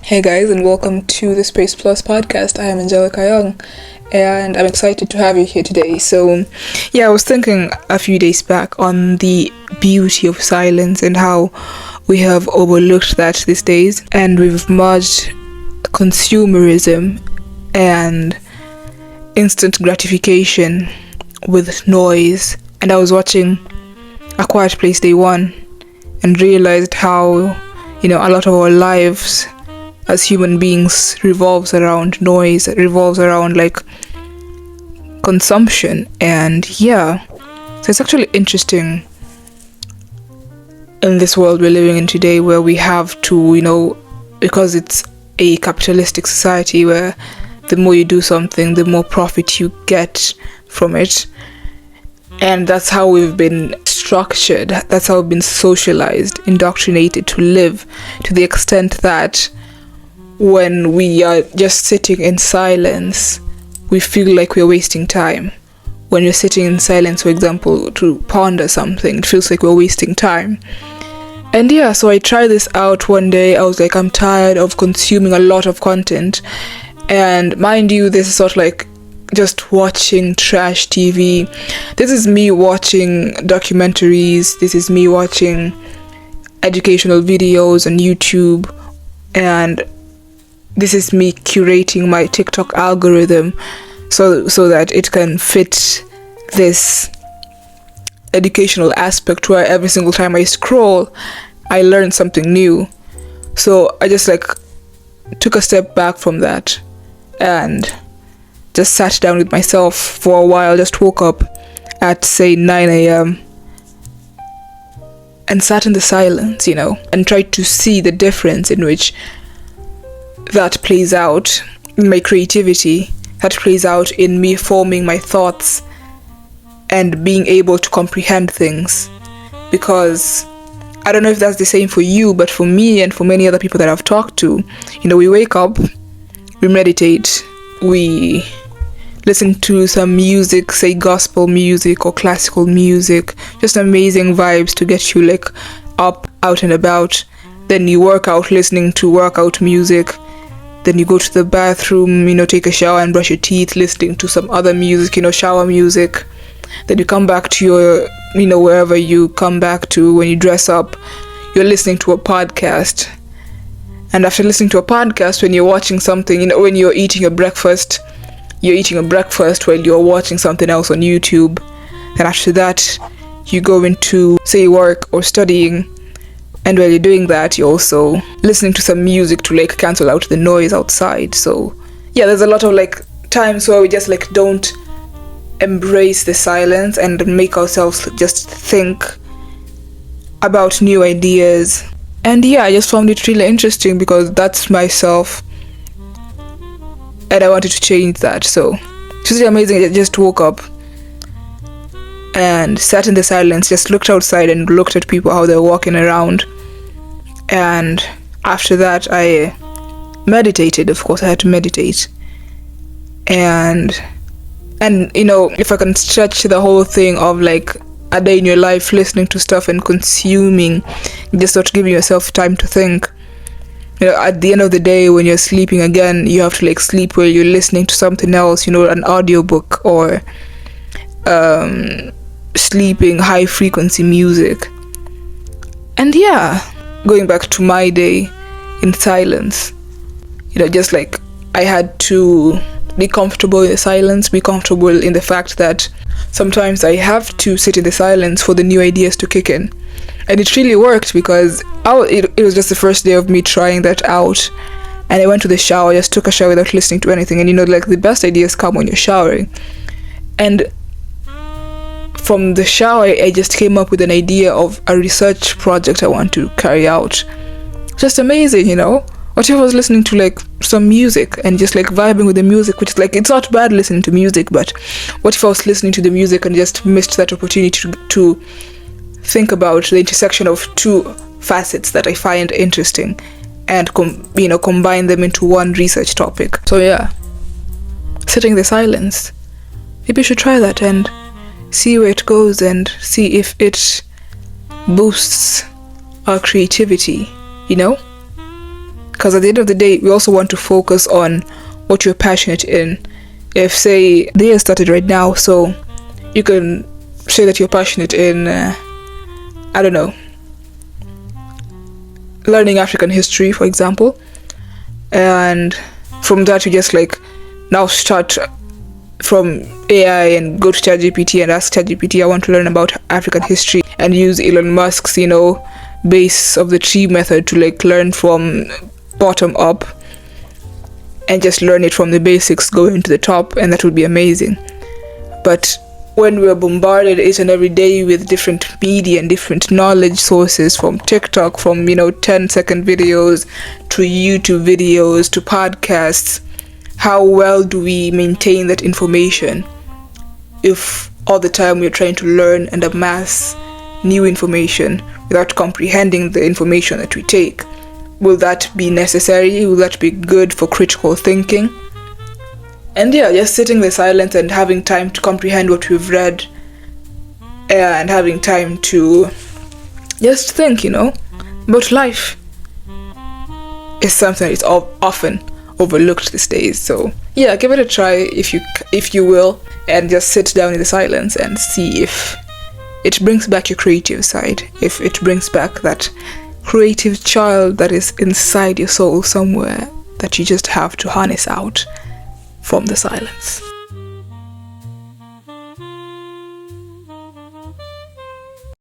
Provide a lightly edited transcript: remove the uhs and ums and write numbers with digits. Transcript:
Hey guys, and welcome to the Space Plus podcast. I am Angelica Young, and I'm excited to have you here today. So, I was thinking a few days back on the beauty of silence and how we have overlooked that these days, and we've merged consumerism and instant gratification with noise. And I was watching A Quiet Place Day 1 and realized how, a lot of our lives as human beings revolves around noise, revolves around consumption. And so it's actually interesting in this world we're living in today, where we have to, because it's a capitalistic society where the more you do something, the more profit you get from it. And that's how we've been structured, that's how we've been socialized, indoctrinated to live, to the extent that when we are just sitting in silence, we feel like we're wasting time. When you're sitting in silence, for example, to ponder something, it feels like we're wasting time. And so I tried this out one day. I was like, I'm tired of consuming a lot of content. And mind you, this is sort of like just watching trash TV. This is me watching documentaries. This is me watching educational videos on YouTube. And this is me curating my TikTok algorithm so that it can fit this educational aspect where every single time I scroll, I learn something new. So I just took a step back from that and just sat down with myself for a while, just woke up at say 9 a.m. and sat in the silence, and tried to see the difference in which that plays out in my creativity, that plays out in me forming my thoughts and being able to comprehend things. Because I don't know if that's the same for you, but for me and for many other people that I've talked to, we wake up, we meditate, we listen to some music, say gospel music or classical music, just amazing vibes to get you up, out and about. Then you work out listening to workout music. Then you go to the bathroom, take a shower and brush your teeth, listening to some other music, shower music. Then you come back to your, wherever you come back to when you dress up, you're listening to a podcast. And after listening to a podcast, when you're watching something, when you're eating a breakfast while you're watching something else on YouTube. Then after that, you go into, say, work or studying. And while you're doing that, you're also listening to some music to cancel out the noise outside. So there's a lot of times where we just don't embrace the silence and make ourselves just think about new ideas. And I just found it really interesting because that's myself, and I wanted to change that. So it's really amazing. I just woke up and sat in the silence, just looked outside and looked at people, how they're walking around. And after that, I meditated. Of course, I had to meditate. And if I can stretch the whole thing of a day in your life listening to stuff and consuming, just not giving yourself time to think. At the end of the day, when you're sleeping again, you have to sleep while you're listening to something else, an audiobook or sleeping high frequency music. And going back to my day in silence, just I had to be comfortable in the silence, be comfortable in the fact that sometimes I have to sit in the silence for the new ideas to kick in. And it really worked because it was just the first day of me trying that out. And I went to the shower, just took a shower without listening to anything. And the best ideas come when you're showering. And from the shower, I just came up with an idea of a research project I want to carry out. Just amazing, What if I was listening to some music and just vibing with the music, which is it's not bad listening to music, but what if I was listening to the music and just missed that opportunity to think about the intersection of two facets that I find interesting and combine them into one research topic. So sitting in the silence, maybe you should try that and see where it goes and see if it boosts our creativity, Because at the end of the day, we also want to focus on what you're passionate in. If, say, the year started right now, so you can say that you're passionate in, I don't know, learning African history, for example. And from that, you just like now start from AI and go to ChatGPT and ask ChatGPT, I want to learn about African history, and use Elon Musk's, base of the tree method to like learn from bottom up and just learn it from the basics going to the top, and that would be amazing. But when we're bombarded each and every day with different media and different knowledge sources, from TikTok, from 10-second videos to YouTube videos to podcasts, how well do we maintain that information if all the time we're trying to learn and amass new information without comprehending the information that we take? Will that be necessary? Will that be good for critical thinking? And yeah, just sitting in the silence and having time to comprehend what we've read, and having time to just think, about life, is something that is often overlooked these days. So yeah, give it a try if you will, and just sit down in the silence and see if it brings back your creative side, if it brings back that creative child that is inside your soul somewhere that you just have to harness out from the silence.